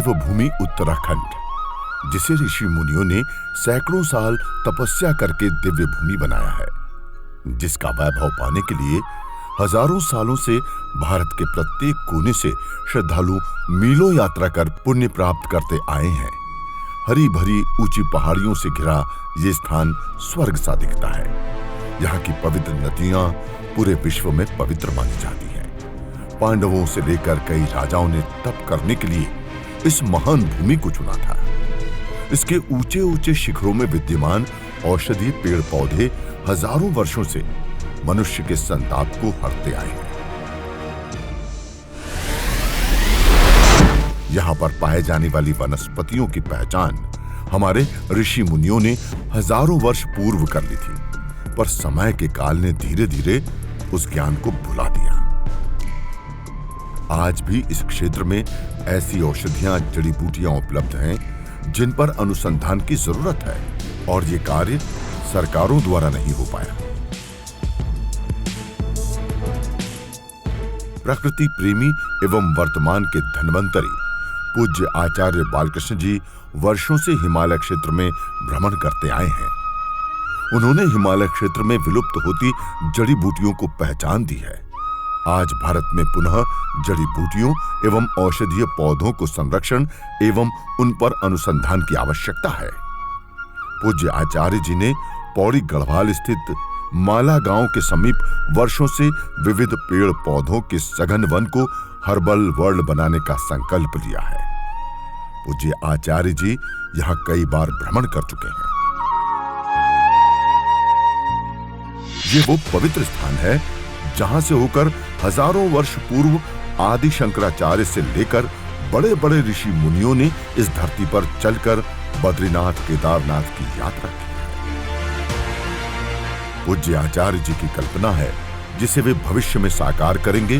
देवभूमि उत्तराखंड, जिसे ऋषि मुनियों ने सैकड़ों साल तपस्या करके दिव्य भूमि बनाया है, जिसका वैभव पाने के लिए हजारों सालों से भारत के प्रत्येक कोने से श्रद्धालु मीलों यात्रा कर पुण्य प्राप्त करते आए हैं। हरी भरी ऊंची पहाड़ियों से घिरा ये स्थान स्वर्ग सा दिखता है। यहाँ की पवित्र नदियां पूरे विश्व में पवित्र मानी जाती हैं। पांडवों से लेकर कई राजाओं ने तप करने के लिए इस महान भूमि को चुना था। इसके ऊंचे ऊंचे शिखरों में विद्यमान औषधीय पेड़ पौधे हजारों वर्षों से मनुष्य के संताप को हरते आए हैं। यहाँ पर पाए जाने वाली वनस्पतियों की पहचान हमारे ऋषि मुनियों ने हजारों वर्ष पूर्व कर ली थी, पर समय के काल ने धीरे धीरे उस ज्ञान को भुला दिया। आज भी इस क्षेत्र में ऐसी औषधियां, जड़ी बूटियां उपलब्ध हैं जिन पर अनुसंधान की जरूरत है, और ये कार्य सरकारों द्वारा नहीं हो पाया। प्रकृति प्रेमी एवं वर्तमान के धन्वंतरी पूज्य आचार्य बालकृष्ण जी वर्षों से हिमालय क्षेत्र में भ्रमण करते आए हैं। उन्होंने हिमालय क्षेत्र में विलुप्त होती जड़ी बूटियों को पहचान दी है। आज भारत में पुनः जड़ी बूटियों एवं औषधीय पौधों को संरक्षण एवं उन पर अनुसंधान की आवश्यकता है। पूज्य आचार्य जी ने पौड़ी गढ़वाल स्थित माला गांव के समीप वर्षों से विविध पेड़ पौधों के सघन वन को हर्बल वर्ल्ड बनाने का संकल्प लिया है। पूज्य आचार्य जी यहां कई बार भ्रमण कर चुके हैं। ये वो पवित्र स्थान है जहां से होकर हजारों वर्ष पूर्व आदि शंकराचार्य से लेकर बड़े बड़े ऋषि मुनियों ने इस धरती पर चलकर बद्रीनाथ केदारनाथ की यात्रा की है। पूज्य आचार्य जी की कल्पना है, जिसे वे भविष्य में साकार करेंगे,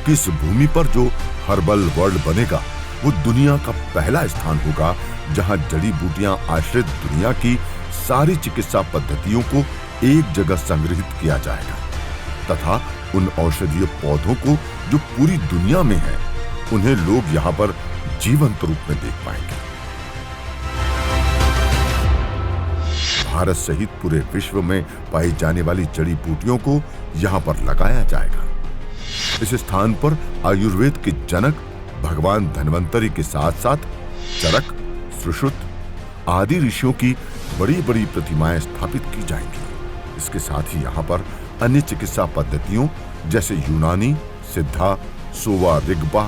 कि इस भूमि पर जो हर्बल वर्ल्ड बनेगा वो दुनिया का पहला स्थान होगा जहां जड़ी बूटियां आश्रित दुनिया की सारी चिकित्सा पद्धतियों को एक जगह संग्रहित किया जाएगा, तथा उन औषधीय पौधों को जो पूरी दुनिया में है, उन्हें लोग यहां पर जीवंत रूप में देख पाएंगे। भारत सहित पूरे विश्व में पाई जाने वाली जड़ी बूटियों को यहां पर लगाया जाएगा। इस स्थान पर आयुर्वेद के जनक भगवान धन्वंतरी के साथ साथ चरक, सुश्रुत आदि ऋषियों की बड़ी बड़ी प्रतिमाएं स्थापित की जाएंगी। इसके साथ ही यहाँ पर अन्य चिकित्सा पद्धतियों जैसे यूनानी, सिद्धा, Sowa Rigpa,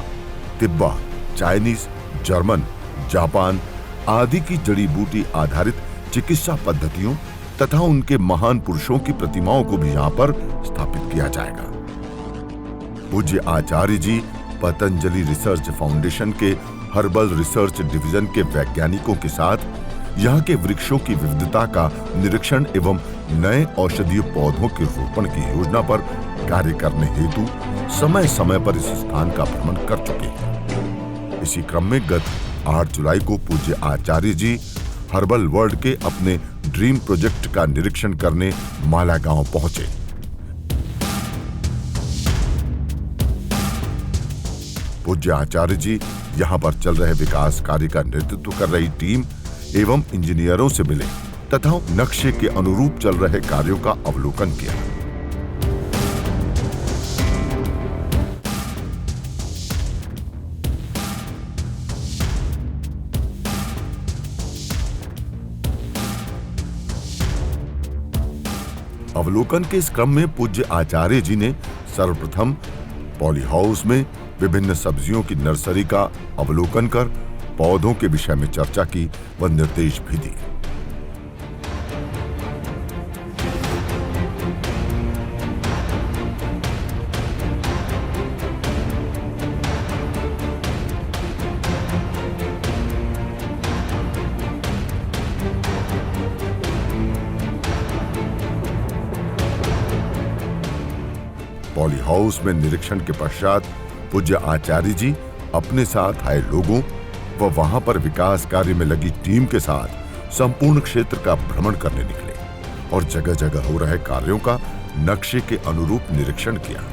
तिब्बा, Chinese, German, Japan आदि की जड़ी बूटी आधारित चिकित्सा पद्धतियों तथा उनके महान पुरुषों की प्रतिमाओं को भी यहाँ पर स्थापित किया जाएगा। पूज्य आचार्य जी पतंजलि रिसर्च फाउंडेशन के हर्बल रिसर्च डिवीजन के वैज्ञानिकों के साथ यहाँ के वृक्षों की विविधता का निरीक्षण एवं नए औषधीय पौधों के रोपण की योजना पर कार्य करने हेतु समय समय पर इस स्थान का भ्रमण कर चुके हैं। इसी क्रम में गत 8 जुलाई को पूज्य आचार्य जी हर्बल वर्ल्ड के अपने ड्रीम प्रोजेक्ट का निरीक्षण करने माला गांव पहुंचे। पूज्य आचार्य जी यहां पर चल रहे विकास कार्य का नेतृत्व कर रही टीम एवं इंजीनियरों से मिले तथा नक्शे के अनुरूप चल रहे कार्यों का अवलोकन किया। अवलोकन के इस क्रम में पूज्य आचार्य जी ने सर्वप्रथम पॉली हाउस में विभिन्न सब्जियों की नर्सरी का अवलोकन कर पौधों के विषय में चर्चा की व निर्देश भी दिए। पॉली हाउस में निरीक्षण के पश्चात पूज्य आचार्य जी अपने साथ आए लोगों व वहां पर विकास कार्य में लगी टीम के साथ संपूर्ण क्षेत्र का भ्रमण करने निकले और जगह जगह हो रहे कार्यों का नक्शे के अनुरूप निरीक्षण किया।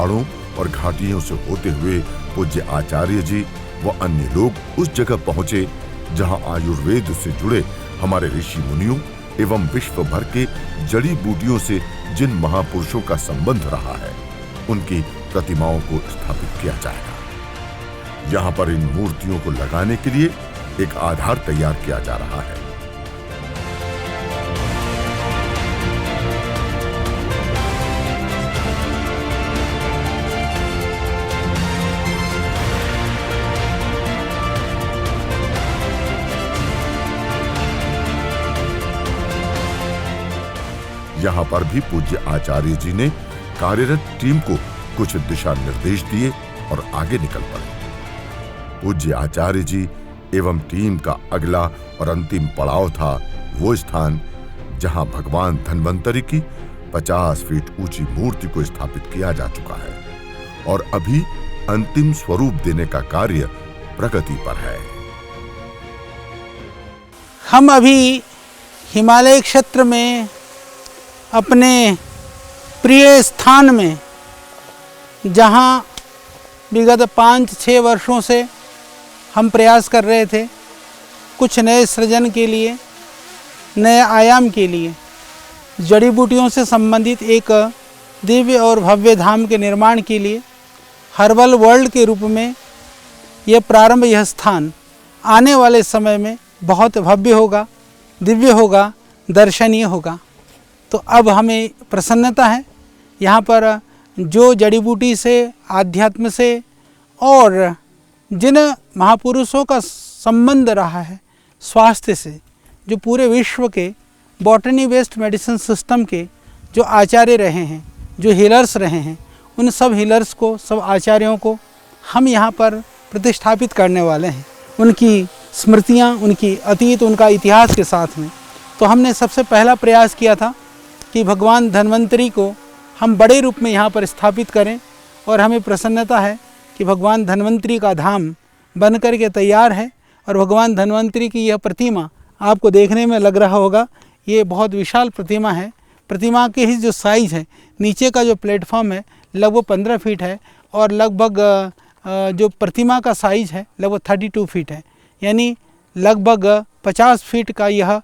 पहाड़ों और घाटियों से होते हुए पूज्य आचार्य जी व अन्य लोग उस जगह पहुंचे जहां आयुर्वेद से जुड़े हमारे ऋषि मुनियों एवं विश्व भर के जड़ी बूटियों से जिन महापुरुषों का संबंध रहा है उनकी प्रतिमाओं को स्थापित किया जाएगा। यहाँ पर इन मूर्तियों को लगाने के लिए एक आधार तैयार किया जा रहा है। यहाँ पर भी पूज्य आचार्य जी ने कार्यरत टीम को कुछ दिशा निर्देश दिए और आगे निकल पड़े। पूज्य आचार्य जी एवं टीम का अगला और अंतिम पड़ाव था वो स्थान जहां भगवान धन्वंतरि की 50 फीट ऊंची मूर्ति को स्थापित किया जा चुका है और अभी अंतिम स्वरूप देने का कार्य प्रगति पर है। हम अभी हिमालय क्षेत्र में अपने प्रिय स्थान में, जहां विगत 5-6 वर्षों से हम प्रयास कर रहे थे कुछ नए सृजन के लिए, नए आयाम के लिए, जड़ी बूटियों से संबंधित एक दिव्य और भव्य धाम के निर्माण के लिए, हर्बल वर्ल्ड के रूप में यह प्रारंभ, यह स्थान आने वाले समय में बहुत भव्य होगा, दिव्य होगा, दर्शनीय होगा। तो अब हमें प्रसन्नता है यहाँ पर जो जड़ी बूटी से, आध्यात्म से और जिन महापुरुषों का संबंध रहा है स्वास्थ्य से, जो पूरे विश्व के बॉटनी बेस्ड मेडिसिन सिस्टम के जो आचार्य रहे हैं, जो हीलर्स रहे हैं, उन सब हीलर्स को, सब आचार्यों को हम यहाँ पर प्रतिष्ठापित करने वाले हैं, उनकी स्मृतियाँ, उनकी अतीत, उनका इतिहास के साथ में। तो हमने सबसे पहला प्रयास किया था कि भगवान धन्वंतरि को हम बड़े रूप में यहाँ पर स्थापित करें और हमें प्रसन्नता है कि भगवान धन्वंतरि का धाम बन कर के तैयार है। और भगवान धन्वंतरि की यह प्रतिमा आपको देखने में लग रहा होगा, ये बहुत विशाल प्रतिमा है। प्रतिमा के ही जो साइज़ है, नीचे का जो प्लेटफॉर्म है लगभग 15 फीट है और लगभग जो प्रतिमा का साइज़ है लगभग 32 फीट है, यानी लगभग 50 फीट का यह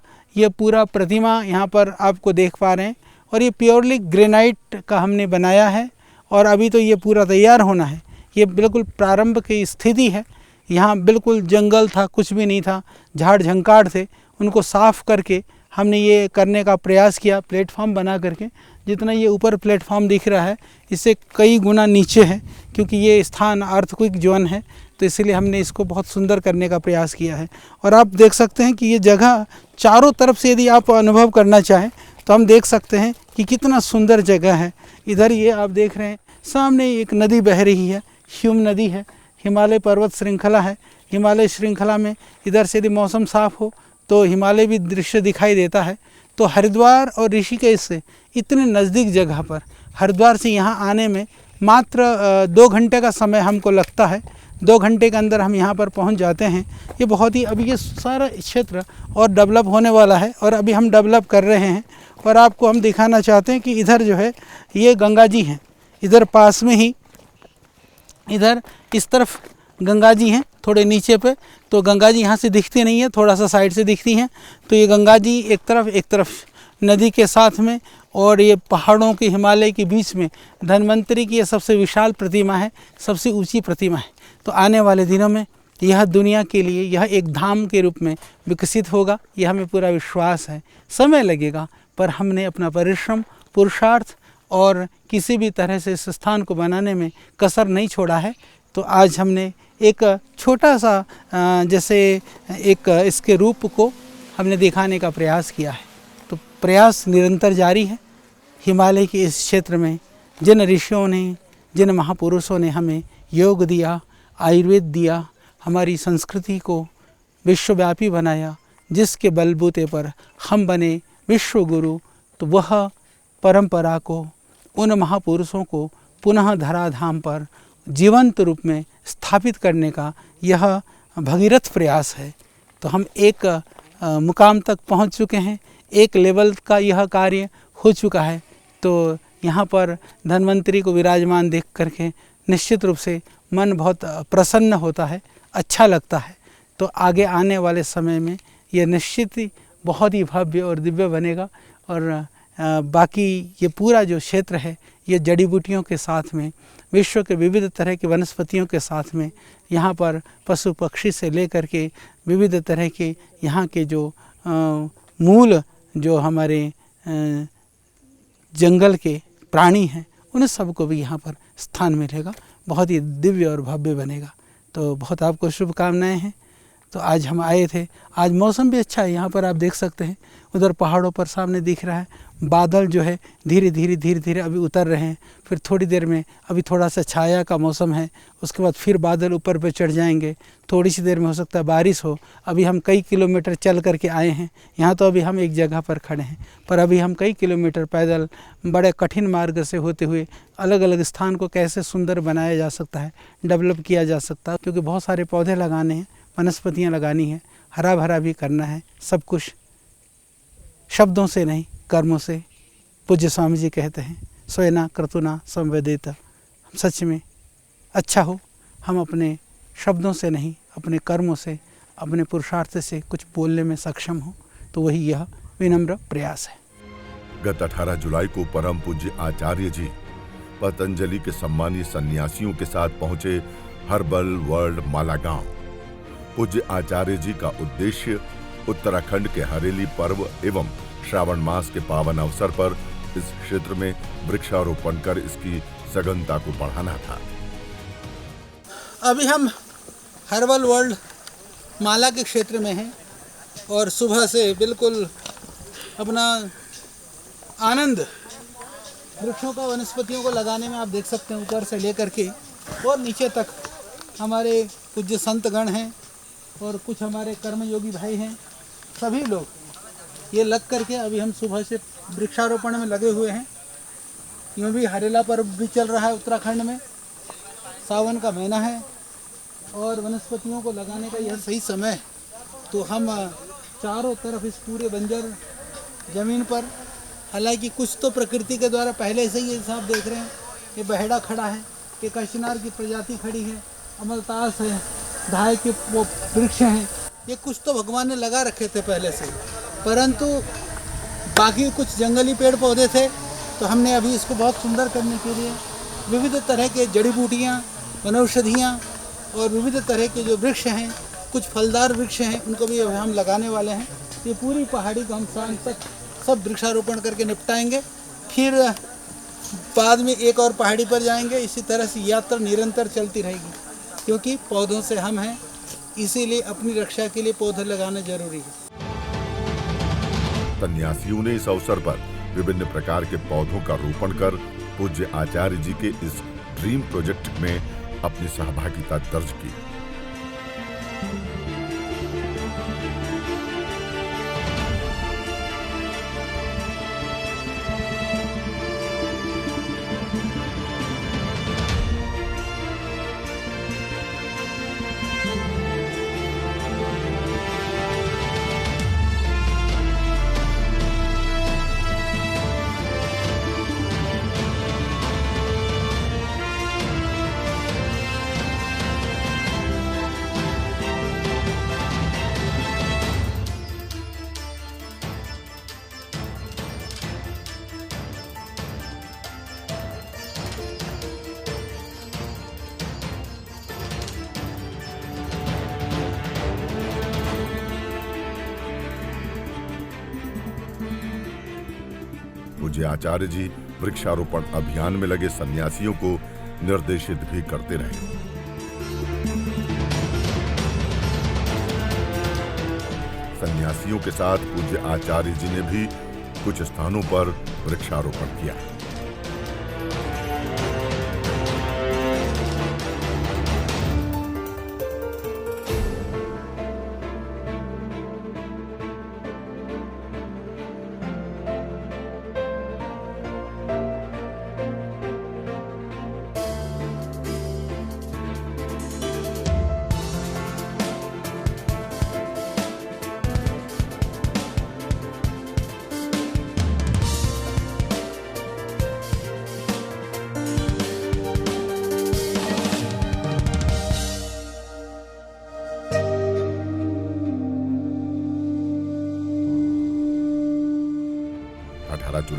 पूरा प्रतिमा यहाँ पर आपको देख पा रहे हैं। और ये प्योरली ग्रेनाइट का हमने बनाया है और अभी तो ये पूरा तैयार होना है। ये बिल्कुल प्रारंभ की स्थिति है। यहाँ बिल्कुल जंगल था, कुछ भी नहीं था, झाड़ झंकाड़ थे, उनको साफ़ करके हमने ये करने का प्रयास किया, प्लेटफॉर्म बना करके। जितना ये ऊपर प्लेटफॉर्म दिख रहा है इससे कई गुना नीचे है, क्योंकि ये स्थान अर्थक्वेक जोन है, तो इसलिए हमने इसको बहुत सुंदर करने का प्रयास किया है। और आप देख सकते हैं कि ये जगह चारों तरफ से यदि आप अनुभव करना चाहें तो हम देख सकते हैं कि कितना सुंदर जगह है। इधर ये आप देख रहे हैं सामने एक नदी बह रही है, ह्यूम नदी है, हिमालय पर्वत श्रृंखला है। हिमालय श्रृंखला में इधर से यदि मौसम साफ़ हो तो हिमालय भी दृश्य दिखाई देता है। तो हरिद्वार और ऋषिकेश से इतने नज़दीक जगह पर, हरिद्वार से यहाँ आने में मात्र 2 घंटे का समय हमको लगता है। 2 घंटे के अंदर हम यहाँ पर पहुँच जाते हैं। ये बहुत ही, अभी ये सारा क्षेत्र और डेवलप होने वाला है और अभी हम डेवलप कर रहे हैं। और आपको हम दिखाना चाहते हैं कि इधर जो है ये गंगा जी हैं, इधर पास में ही, इधर इस तरफ गंगा जी हैं, थोड़े नीचे पे। तो गंगा जी यहाँ से दिखती नहीं है, थोड़ा सा साइड से दिखती हैं। तो ये गंगा जी एक तरफ नदी के साथ में, और ये पहाड़ों के, हिमालय के बीच में धन्वंतरि की ये सबसे विशाल प्रतिमा है, सबसे ऊंची प्रतिमा है। तो आने वाले दिनों में यह दुनिया के लिए यह एक धाम के रूप में विकसित होगा, यह हमें पूरा विश्वास है। समय लगेगा, पर हमने अपना परिश्रम, पुरुषार्थ और किसी भी तरह से इस स्थान को बनाने में कसर नहीं छोड़ा है। तो आज हमने एक छोटा सा जैसे एक इसके रूप को हमने दिखाने का प्रयास किया है। तो प्रयास निरंतर जारी है। हिमालय के इस क्षेत्र में जिन ऋषियों ने, जिन महापुरुषों ने हमें योग दिया, आयुर्वेद दिया, हमारी संस्कृति को विश्वव्यापी बनाया, जिसके बलबूते पर हम बने विश्व गुरु, तो वह परंपरा को, उन महापुरुषों को पुनः धराधाम पर जीवंत रूप में स्थापित करने का यह भगीरथ प्रयास है। तो हम एक मुकाम तक पहुंच चुके हैं, एक लेवल का यह कार्य हो चुका है। तो यहाँ पर धन्वंतरी को विराजमान देख करके निश्चित रूप से मन बहुत प्रसन्न होता है, अच्छा लगता है। तो आगे आने वाले समय में ये निश्चित ही बहुत ही भव्य और दिव्य बनेगा। और बाकी ये पूरा जो क्षेत्र है ये जड़ी बूटियों के साथ में, विश्व के विविध तरह के वनस्पतियों के साथ में, यहाँ पर पशु पक्षी से लेकर के विविध तरह के यहाँ के जो मूल जो हमारे जंगल के प्राणी हैं उन सबको भी यहाँ पर स्थान मिलेगा, बहुत ही दिव्य और भव्य बनेगा। तो बहुत आपको शुभकामनाएं हैं। तो आज हम आए थे, आज मौसम भी अच्छा है, यहाँ पर आप देख सकते हैं उधर पहाड़ों पर सामने दिख रहा है बादल जो है धीरे धीरे अभी उतर रहे हैं। फिर थोड़ी देर में अभी थोड़ा सा छाया का मौसम है, उसके बाद फिर बादल ऊपर पे चढ़ जाएंगे, थोड़ी सी देर में हो सकता है बारिश हो। अभी हम कई किलोमीटर चल करके आए हैं, यहाँ तो अभी हम एक जगह पर खड़े हैं, पर अभी हम कई किलोमीटर पैदल बड़े कठिन मार्ग से होते हुए अलग अलग स्थान को कैसे सुंदर बनाया जा सकता है, डेवलप किया जा सकता है। क्योंकि बहुत सारे पौधे लगाने हैं, वनस्पतियाँ लगानी है, हरा भरा भी करना है, सब कुछ शब्दों से नहीं कर्मों से। पूज्य स्वामी जी कहते हैं स्वयना क्रतुना संवेदित। सच में अच्छा हो हम अपने शब्दों से नहीं, अपने कर्मों से, अपने पुरुषार्थ से कुछ बोलने में सक्षम हो, तो वही यह विनम्र प्रयास है। गत 18 जुलाई को परम पूज्य आचार्य जी पतंजलि के सम्मानीय सन्यासियों के साथ पहुंचे हर्बल वर्ल्ड माला गांव। पूज्य आचार्य जी का उद्देश्य उत्तराखंड के हरेली पर्व एवं श्रावण मास के पावन अवसर पर इस क्षेत्र में वृक्षारोपण कर इसकी सघनता को बढ़ाना था। अभी हम हर्बल वर्ल्ड माला के क्षेत्र में हैं और सुबह से बिल्कुल अपना आनंद वृक्षों का, वनस्पतियों को लगाने में आप देख सकते हैं, ऊपर से लेकर के और नीचे तक हमारे पूज्य संतगण हैं और कुछ हमारे कर्मयोगी भाई हैं। सभी लोग ये लग करके अभी हम सुबह से वृक्षारोपण में लगे हुए हैं। यूँ भी हरेला पर्व भी चल रहा है उत्तराखंड में, सावन का महीना है और वनस्पतियों को लगाने का यह सही समय है। तो हम चारों तरफ इस पूरे बंजर ज़मीन पर, हालांकि कुछ तो प्रकृति के द्वारा पहले से ही आप देख रहे हैं, ये बहेड़ा खड़ा है, ये कशनार की प्रजाति खड़ी है, अमलतास है, धाय के वो वृक्ष हैं, ये कुछ तो भगवान ने लगा रखे थे पहले से, परंतु बाकी कुछ जंगली पेड़ पौधे थे। तो हमने अभी इसको बहुत सुंदर करने के लिए विविध तरह के जड़ी बूटियाँ, वनौषधियाँ और विविध तरह के जो वृक्ष हैं, कुछ फलदार वृक्ष हैं, उनको भी हम लगाने वाले हैं। ये पूरी पहाड़ी को हम शाम तक सब वृक्षारोपण करके निपटाएंगे। फिर बाद में एक और पहाड़ी पर जाएंगे। इसी तरह से यात्रा निरंतर चलती रहेगी, क्योंकि पौधों से हम हैं, इसीलिए अपनी रक्षा के लिए पौधे लगाना जरूरी है। सन्यासियों ने इस अवसर पर विभिन्न प्रकार के पौधों का रोपण कर पूज्य आचार्य जी के इस ड्रीम प्रोजेक्ट में अपनी सहभागिता दर्ज की। पूज्य आचार्य जी वृक्षारोपण अभियान में लगे सन्यासियों को निर्देशित भी करते रहे। सन्यासियों के साथ पूज्य आचार्य जी ने भी कुछ स्थानों पर वृक्षारोपण किया।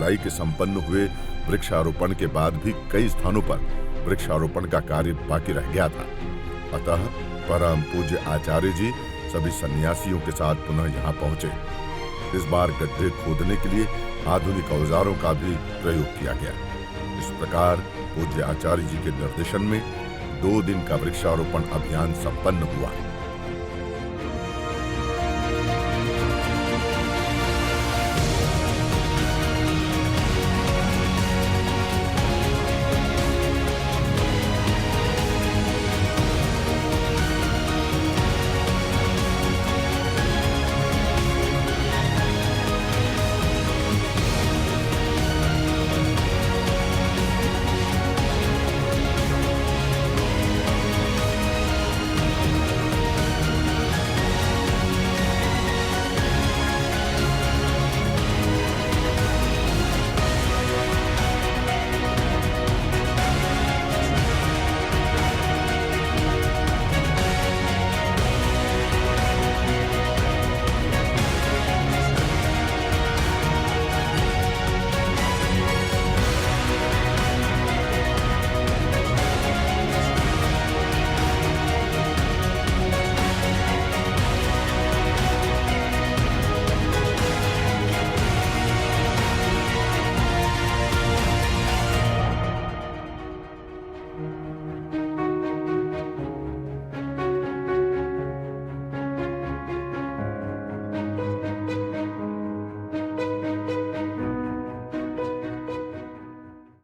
धुलाई के संपन्न हुए वृक्षारोपण के बाद भी कई स्थानों पर वृक्षारोपण का कार्य बाकी रह गया था। अतः परम पूज्य आचार्य जी सभी सन्यासियों के साथ पुनः यहाँ पहुंचे। इस बार गड्ढे खोदने के लिए आधुनिक औजारों का भी प्रयोग किया गया। इस प्रकार पूज्य आचार्य जी के निर्देशन में 2 दिन का वृक्षारोपण अभियान संपन्न हुआ।